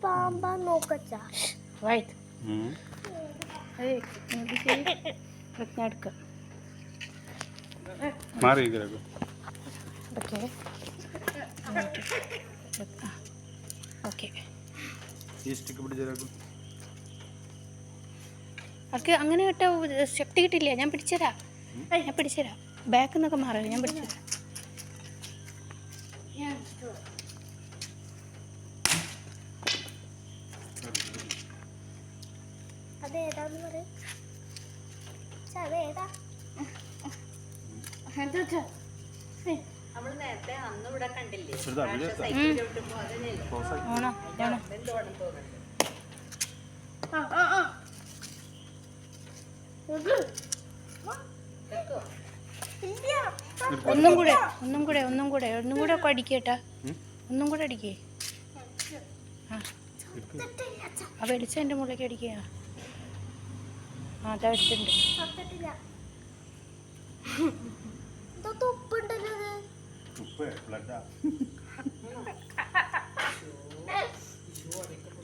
പാമ്പാ നോക്കച്ചാ വായിട്ട് എടുക്ക മാറി okay okay ഈ സ്റ്റിക്ക് പിടിച്ചേരാക്കും. അവർക്ക് അങ്ങനെ കേട്ടോ ശക്തി കിട്ടില്ല. ഞാൻ പിടിച്ചുതരാം, ഞാൻ പിടിച്ചുതരാം. ബാക്കിൽ നിന്നൊക്കെ മാറില്ല, ഞാൻ പിടിച്ചുതരാം. അതേതാന്ന് പറയും. അതേതാ നമ്മള് നേരത്തെ അന്ന് ഇവിടെ കണ്ടില്ലേ ചെറുതാ, ഇത് സൈക്കിൾ ചവിട്ടുമ്പോ അതന്നെയല്ലേ ഓണോ ഓണോ എന്തോടെന്ന് തോന്നുന്നുണ്ട്. വെക്കോ? ഒന്നും കൂടെ ഒക്കെ അടിക്കേട്ടാ. ഒന്നും കൂടെ അടിക്കേ. ആ വെളിച്ചം എൻ്റെ മുകളിലേക്ക് അടിക്കുക. ആ അതാ എടുത്തിട്ടുണ്ട്. തുപ്പുണ്ടല്ലോ ഉപ്പ് ബ്ലഡാ.